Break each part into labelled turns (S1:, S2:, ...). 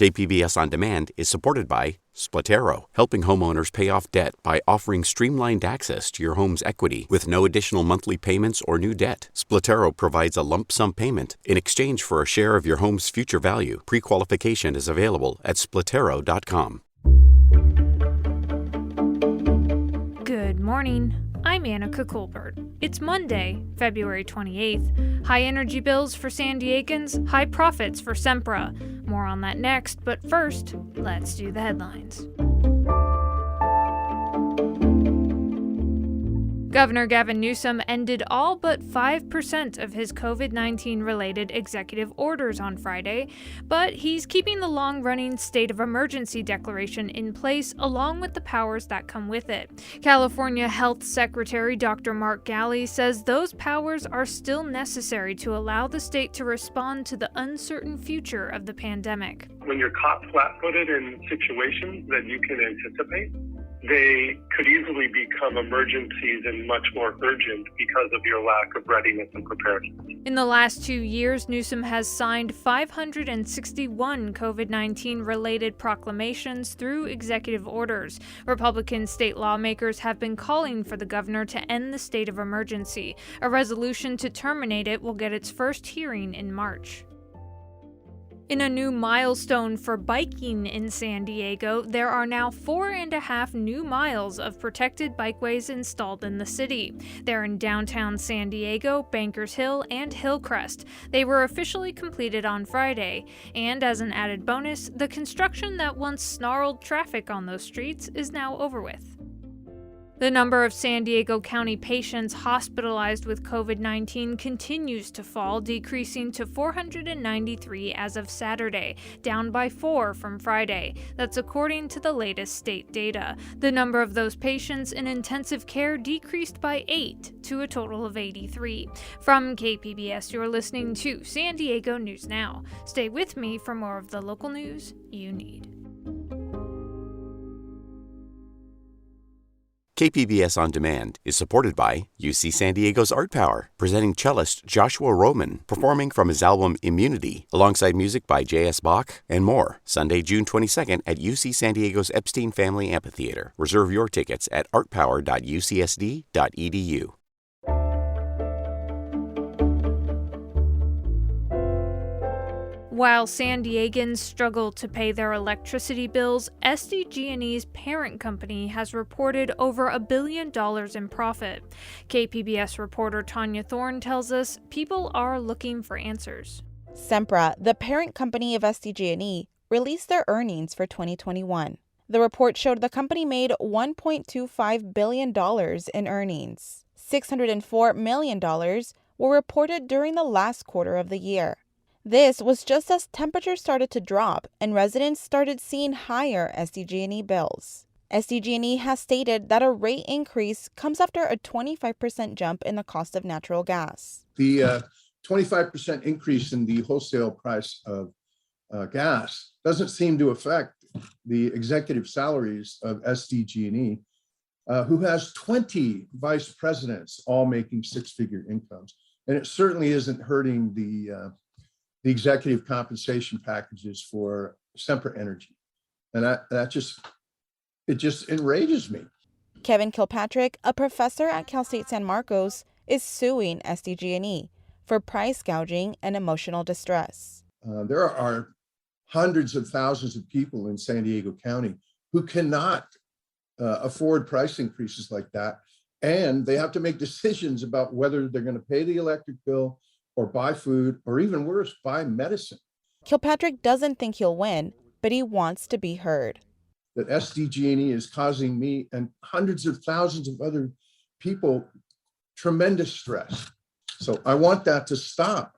S1: KPBS On Demand is supported by Splatero, helping homeowners pay off debt by offering streamlined access to your home's equity with no additional monthly payments or new debt. Splatero provides a lump sum payment in exchange for a share of your home's future value. Pre-qualification is available at splatero.com.
S2: Good morning. I'm Annika Colbert. It's Monday, February 28th. High energy bills for San Diegans, high profits for Sempra. More on that next, but first, let's do the headlines. Governor Gavin Newsom ended all but 5% of his COVID-19 related executive orders on Friday, but he's keeping the long-running state of emergency declaration in place along with the powers that come with it. California Health Secretary Dr. Mark Ghaly says those powers are still necessary to allow the state to respond to the uncertain future of the pandemic.
S3: When you're caught flat-footed in situations that you can anticipate, they could easily become emergencies and much more urgent because of your lack of readiness and preparedness.
S2: In the last 2 years, Newsom has signed 561 COVID-19 related proclamations through executive orders. Republican state lawmakers have been calling for the governor to end the state of emergency. A resolution to terminate it will get its first hearing in March. In a new milestone for biking in San Diego, there are now 4.5 new miles of protected bikeways installed in the city. They're in downtown San Diego, Bankers Hill, and Hillcrest. They were officially completed on Friday, and as an added bonus, the construction that once snarled traffic on those streets is now over with. The number of San Diego County patients hospitalized with COVID-19 continues to fall, decreasing to 493 as of Saturday, down by 4 from Friday. That's according to the latest state data. The number of those patients in intensive care decreased by 8 to a total of 83. From KPBS, you're listening to San Diego News Now. Stay with me for more of the local news you need.
S1: KPBS On Demand is supported by UC San Diego's Art Power, presenting cellist Joshua Roman, performing from his album Immunity, alongside music by J.S. Bach and more. Sunday, June 22nd at UC San Diego's Epstein Family Amphitheater. Reserve your tickets at artpower.ucsd.edu.
S2: While San Diegans struggle to pay their electricity bills, SDG&E's parent company has reported over $1 billion in profit. KPBS reporter Tanya Thorne tells us people are looking for answers.
S4: Sempra, the parent company of SDG&E, released their earnings for 2021. The report showed the company made $1.25 billion in earnings. $604 million were reported during the last quarter of the year. This was just as temperatures started to drop and residents started seeing higher SDG&E bills. SDG&E has stated that a rate increase comes after a 25% jump in the cost of natural gas.
S5: The 25% increase in the wholesale price of gas doesn't seem to affect the executive salaries of SDG&E, who has 20 vice presidents all making six-figure incomes. And it certainly isn't hurting the executive compensation packages for Sempra Energy. And it just enrages me.
S4: Kevin Kilpatrick, a professor at Cal State San Marcos, is suing SDG&E for price gouging and emotional distress.
S5: There are hundreds of thousands of people in San Diego County who cannot afford price increases like that. And they have to make decisions about whether they're going to pay the electric bill or buy food, or even worse, buy medicine.
S4: Kilpatrick doesn't think he'll win, but he wants to be heard.
S5: That SDG&E is causing me and hundreds of thousands of other people tremendous stress. So I want that to stop.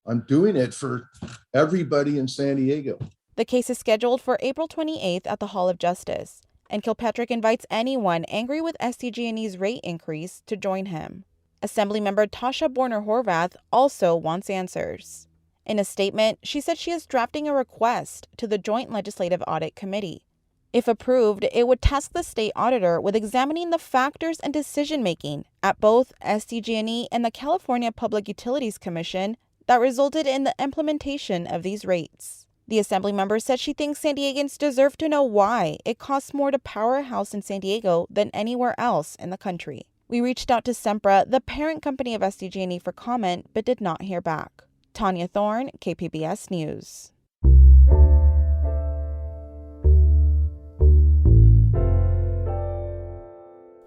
S5: I'm doing it for everybody in San Diego.
S4: The case is scheduled for April 28th at the Hall of Justice, and Kilpatrick invites anyone angry with SDG&E's rate increase to join him. Assemblymember Tasha Boerner Horvath also wants answers. In a statement, she said she is drafting a request to the Joint Legislative Audit Committee. If approved, it would task the state auditor with examining the factors and decision-making at both SDG&E and the California Public Utilities Commission that resulted in the implementation of these rates. The Assembly member said she thinks San Diegans deserve to know why it costs more to power a house in San Diego than anywhere else in the country. We reached out to Sempra, the parent company of SDG&E, for comment, but did not hear back. Tanya Thorne, KPBS News.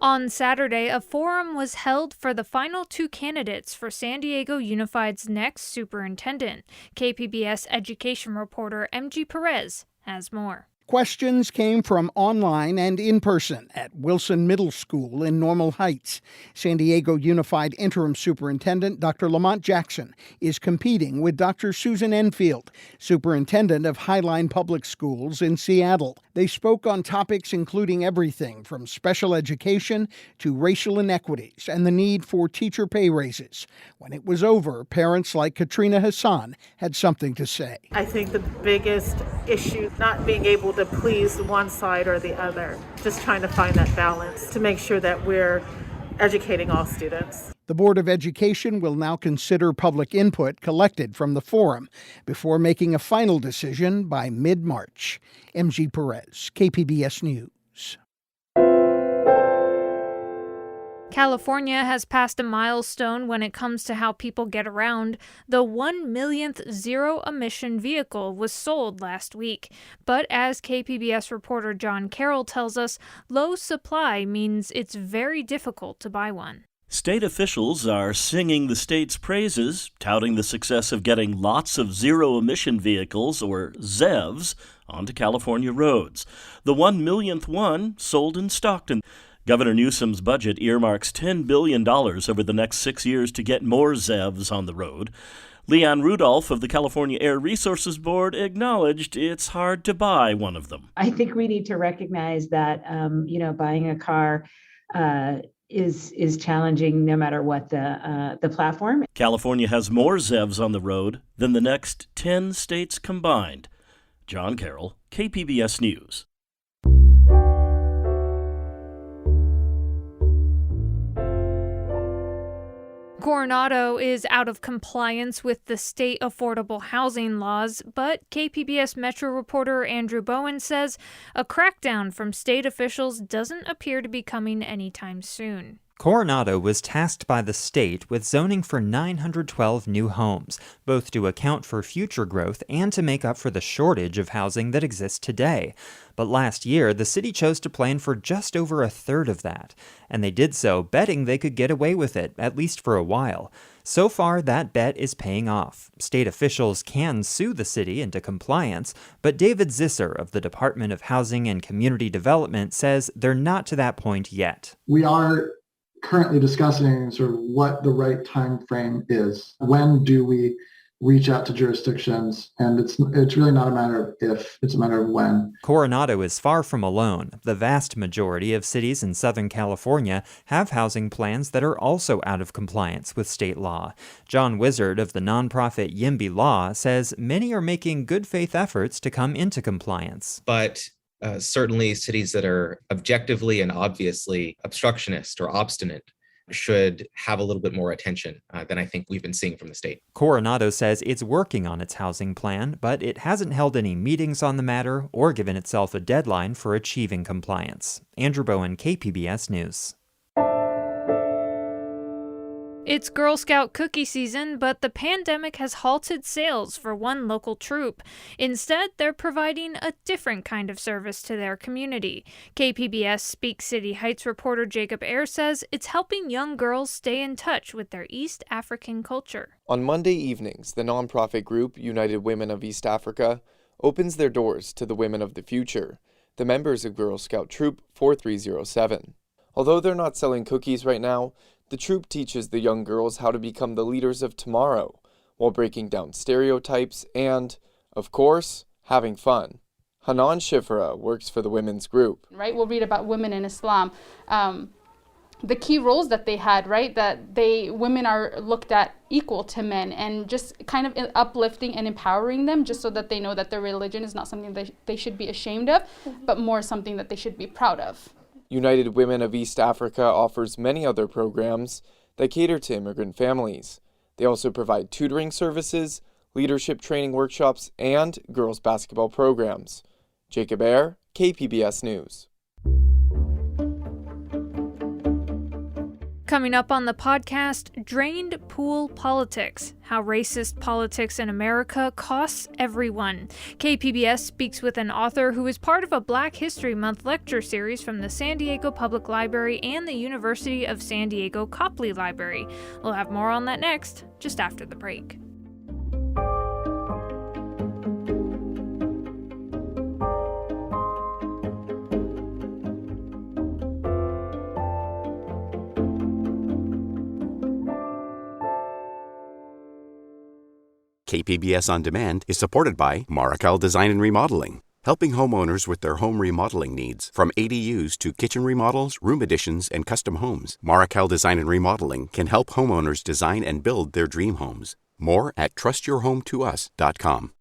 S2: On Saturday, a forum was held for the final 2 candidates for San Diego Unified's next superintendent. KPBS education reporter MG Perez has more.
S6: Questions came from online and in person at Wilson Middle School in Normal Heights. San Diego Unified Interim Superintendent Dr. Lamont Jackson is competing with Dr. Susan Enfield, Superintendent of Highline Public Schools in Seattle. They spoke on topics including everything from special education to racial inequities and the need for teacher pay raises. When it was over, parents like Katrina Hassan had something to say.
S7: I think the biggest issue, not being able to please one side or the other, just trying to find that balance to make sure that we're educating all students.
S6: The Board of Education will now consider public input collected from the forum before making a final decision by mid-March. MG Perez, KPBS News.
S2: California has passed a milestone when it comes to how people get around. The 1 millionth zero-emission vehicle was sold last week. But as KPBS reporter John Carroll tells us, low supply means it's very difficult to buy one.
S8: State officials are singing the state's praises, touting the success of getting lots of zero-emission vehicles, or ZEVs, onto California roads. The 1 millionth one sold in Stockton. Governor Newsom's budget earmarks $10 billion over the next 6 years to get more ZEVs on the road. Leanne Rudolph of the California Air Resources Board acknowledged it's hard to buy one of them.
S9: I think we need to recognize that, buying a car is challenging no matter what the platform.
S8: California has more ZEVs on the road than the next 10 states combined. John Carroll, KPBS News.
S2: Coronado is out of compliance with the state affordable housing laws, but KPBS Metro reporter Andrew Bowen says a crackdown from state officials doesn't appear to be coming anytime soon.
S10: Coronado was tasked by the state with zoning for 912 new homes, both to account for future growth and to make up for the shortage of housing that exists today. But last year, the city chose to plan for just over a third of that, and they did so betting they could get away with it, at least for a while. So far, that bet is paying off. State officials can sue the city into compliance, but David Zisser of the Department of Housing and Community Development says they're not to that point yet.
S11: We are currently discussing sort of what the right time frame is. When do we reach out to jurisdictions? And it's really not a matter of if, it's a matter of when.
S10: Coronado is far from alone. The vast majority of cities in Southern California have housing plans that are also out of compliance with state law. John Wizard of the nonprofit YIMBY Law says many are making good faith efforts to come into compliance.
S12: But certainly cities that are objectively and obviously obstructionist or obstinate should have a little bit more attention than I think we've been seeing from the state.
S10: Coronado says it's working on its housing plan, but it hasn't held any meetings on the matter or given itself a deadline for achieving compliance. Andrew Bowen, KPBS News.
S2: It's Girl Scout cookie season, but the pandemic has halted sales for one local troop. Instead, they're providing a different kind of service to their community. KPBS Speak City Heights reporter Jacob Ayre says it's helping young girls stay in touch with their East African culture.
S13: On Monday evenings, the nonprofit group United Women of East Africa opens their doors to the women of the future, the members of Girl Scout Troop 4307. Although they're not selling cookies right now, the troop teaches the young girls how to become the leaders of tomorrow, while breaking down stereotypes and, of course, having fun. Hanan Shifra works for the women's group.
S14: Right, we'll read about women in Islam. The key roles that they had, right, that women are looked at equal to men, and just kind of uplifting and empowering them just so that they know that their religion is not something that they should be ashamed of, but more something that they should be proud of.
S13: United Women of East Africa offers many other programs that cater to immigrant families. They also provide tutoring services, leadership training workshops, and girls basketball programs. Jacob Ayer, KPBS News.
S2: Coming up on the podcast, drained pool politics, how racist politics in America costs everyone. KPBS speaks with an author who is part of a Black History Month lecture series from the San Diego Public Library and the University of San Diego Copley Library. We'll have more on that next, just after the break.
S1: KPBS On Demand is supported by Marrokal Design and Remodeling, helping homeowners with their home remodeling needs. From ADUs to kitchen remodels, room additions, and custom homes, Marrokal Design and Remodeling can help homeowners design and build their dream homes. More at trustyourhometous.com.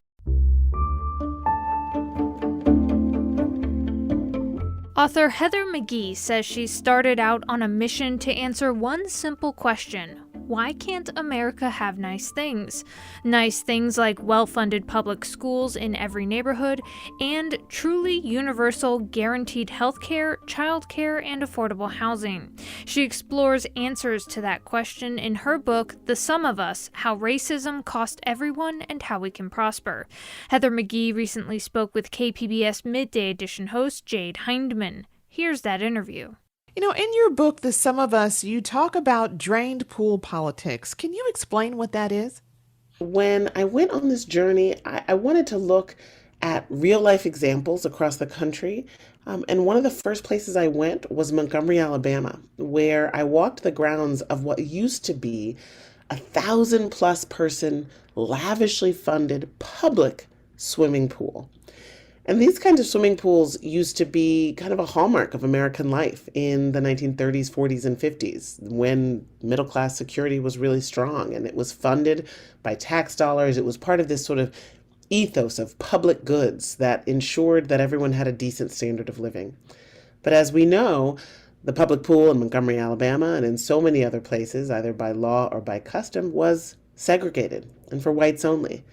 S2: Author Heather McGhee says she started out on a mission to answer one simple question. Why can't America have nice things? Nice things like well-funded public schools in every neighborhood and truly universal guaranteed health care, child care, and affordable housing. She explores answers to that question in her book, The Sum of Us: How Racism Cost Everyone and How We Can Prosper. Heather McGhee recently spoke with KPBS Midday Edition host Jade Hindman. Here's that interview.
S15: You know, in your book, The Sum of Us, you talk about drained pool politics. Can you explain what that is?
S16: When I went on this journey, I wanted to look at real-life examples across the country. And one of the first places I went was Montgomery, Alabama, where I walked the grounds of what used to be a 1,000-plus person, lavishly funded public swimming pool. And these kinds of swimming pools used to be kind of a hallmark of American life in the 1930s, 40s, and 50s, when middle-class security was really strong, and it was funded by tax dollars. It was part of this sort of ethos of public goods that ensured that everyone had a decent standard of living. But as we know, the public pool in Montgomery, Alabama, and in so many other places, either by law or by custom, was segregated and for whites only.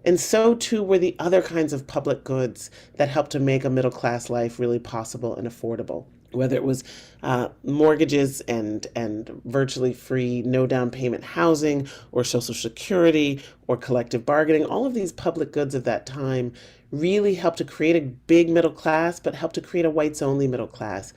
S16: And so too were the other kinds of public goods that helped to make a middle-class life really possible and affordable, whether it was mortgages and virtually free, no down payment housing, or Social Security, or collective bargaining. All of these public goods of that time really helped to create a big middle class, but helped to create a whites-only middle class.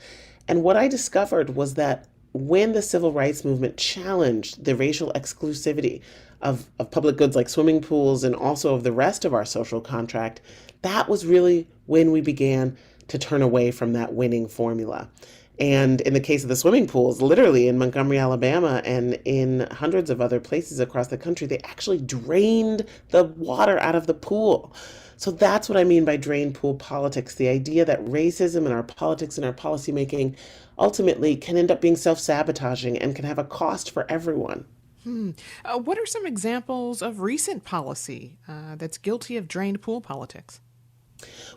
S16: And what I discovered was that when the civil rights movement challenged the racial exclusivity of public goods like swimming pools and also of the rest of our social contract, that was really when we began to turn away from that winning formula. And in the case of the swimming pools, literally in Montgomery, Alabama, and in hundreds of other places across the country, they actually drained the water out of the pool. So that's what I mean by drained pool politics, the idea that racism in our politics and our policymaking ultimately can end up being self-sabotaging and can have a cost for everyone.
S15: What are some examples of recent policy that's guilty of drained pool politics?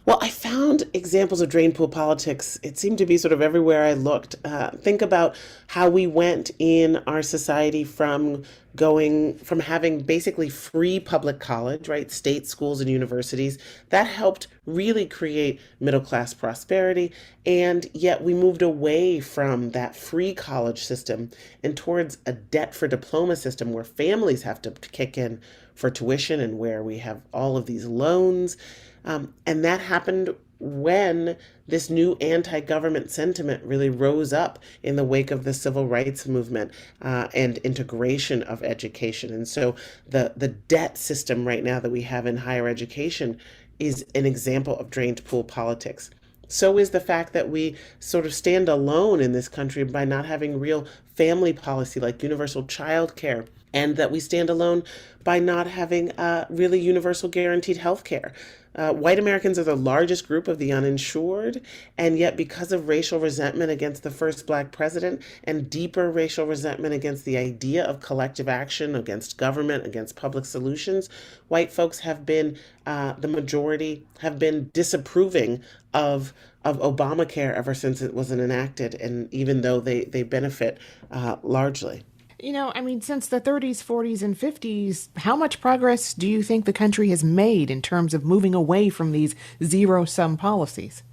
S16: Well, I found examples of drained pool politics. It seemed to be sort of everywhere I looked. Think about how we went in our society from having basically free public college, right? State schools and universities. That helped really create middle-class prosperity. And yet we moved away from that free college system and towards a debt for diploma system where families have to kick in for tuition and where we have all of these loans. And that happened when this new anti-government sentiment really rose up in the wake of the civil rights movement and integration of education. And so the debt system right now that we have in higher education is an example of drained pool politics. So is the fact that we sort of stand alone in this country by not having real family policy like universal child care, and that we stand alone by not having really universal guaranteed health care. White Americans are the largest group of the uninsured, and yet because of racial resentment against the first Black president and deeper racial resentment against the idea of collective action, against government, against public solutions, white folks have been, the majority, have been disapproving of Obamacare ever since it was enacted, and even though they benefit largely.
S15: Since the 30s, 40s, and 50s, how much progress do you think the country has made in terms of moving away from these zero-sum policies?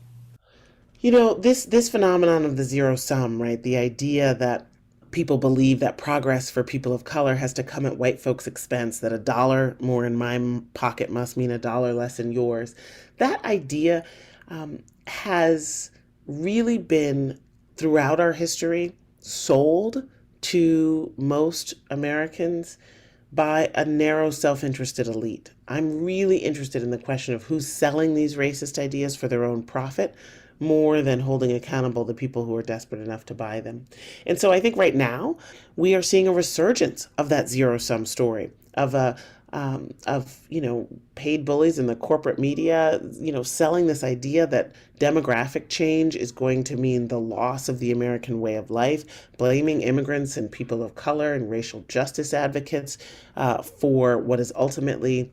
S16: This phenomenon of the zero sum, right? The idea that people believe that progress for people of color has to come at white folks' expense, that $1 more in my pocket must mean $1 less in yours. That idea has really been, throughout our history, sold to most Americans by a narrow, self-interested elite. I'm really interested in the question of who's selling these racist ideas for their own profit, more than holding accountable the people who are desperate enough to buy them. And so I think right now we are seeing a resurgence of that zero-sum story of paid bullies in the corporate media, selling this idea that demographic change is going to mean the loss of the American way of life, blaming immigrants and people of color and racial justice advocates for what is ultimately,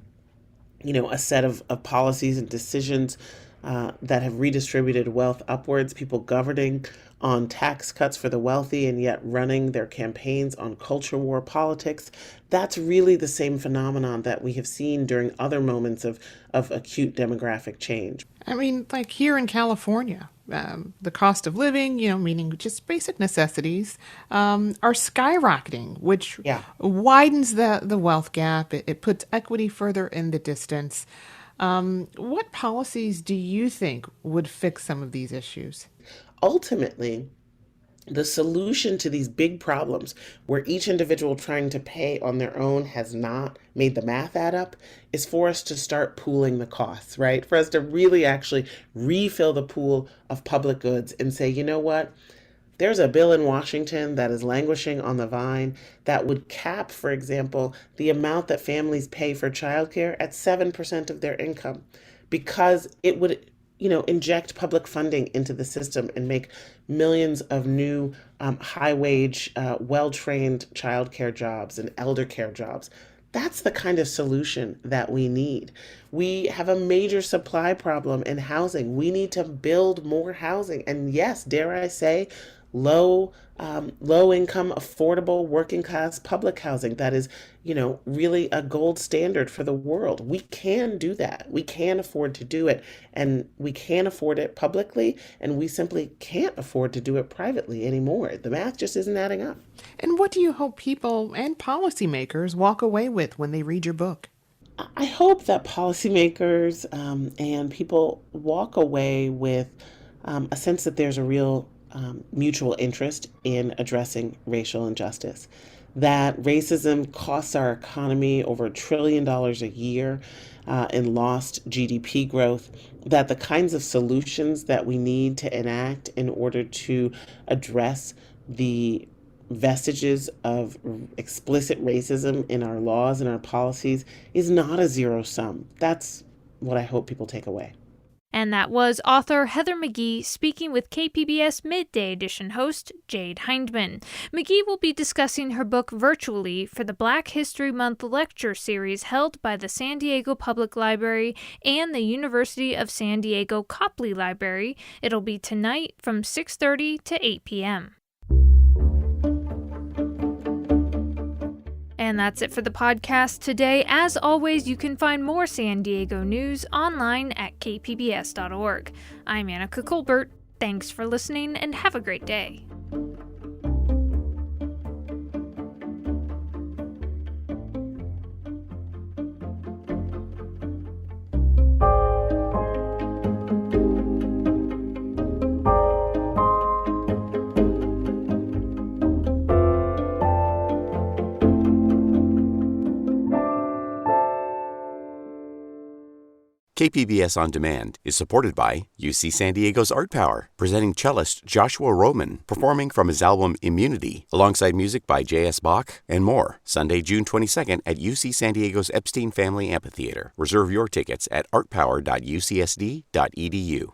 S16: a set of policies and decisions that have redistributed wealth upwards, people governing on tax cuts for the wealthy and yet running their campaigns on culture war politics. That's really the same phenomenon that we have seen during other moments of acute demographic change.
S15: Like here in California, the cost of living, meaning just basic necessities, are skyrocketing, which widens the wealth gap. It puts equity further in the distance. What policies do you think would fix some of these issues?
S16: Ultimately, the solution to these big problems where each individual trying to pay on their own has not made the math add up is for us to start pooling the costs, right? For us to really actually refill the pool of public goods and say, you know what? There's a bill in Washington that is languishing on the vine that would cap, for example, the amount that families pay for childcare at 7% of their income, because it would, inject public funding into the system and make millions of new high-wage, well-trained childcare jobs and elder care jobs. That's the kind of solution that we need. We have a major supply problem in housing. We need to build more housing. And yes, dare I say, low income, affordable, working class public housing that is, really a gold standard for the world. We can do that. We can afford to do it, and we can afford it publicly, and we simply can't afford to do it privately anymore. The math just isn't adding up.
S15: And what do you hope people and policymakers walk away with when they read your book?
S16: I hope that policymakers and people walk away with a sense that there's a real mutual interest in addressing racial injustice, that racism costs our economy over $1 trillion a year in lost GDP growth, that the kinds of solutions that we need to enact in order to address the vestiges of explicit racism in our laws and our policies is not a zero sum. That's what I hope people take away.
S2: And that was author Heather McGhee speaking with KPBS Midday Edition host Jade Hindman. McGhee will be discussing her book virtually for the Black History Month lecture series held by the San Diego Public Library and the University of San Diego Copley Library. It'll be tonight from 6:30 to 8 p.m. And that's it for the podcast today. As always, you can find more San Diego news online at kpbs.org. I'm Annika Colbert. Thanks for listening and have a great day.
S1: KPBS On Demand is supported by UC San Diego's Art Power, presenting cellist Joshua Roman, performing from his album Immunity, alongside music by J.S. Bach and more, Sunday, June 22nd at UC San Diego's Epstein Family Amphitheater. Reserve your tickets at artpower.ucsd.edu.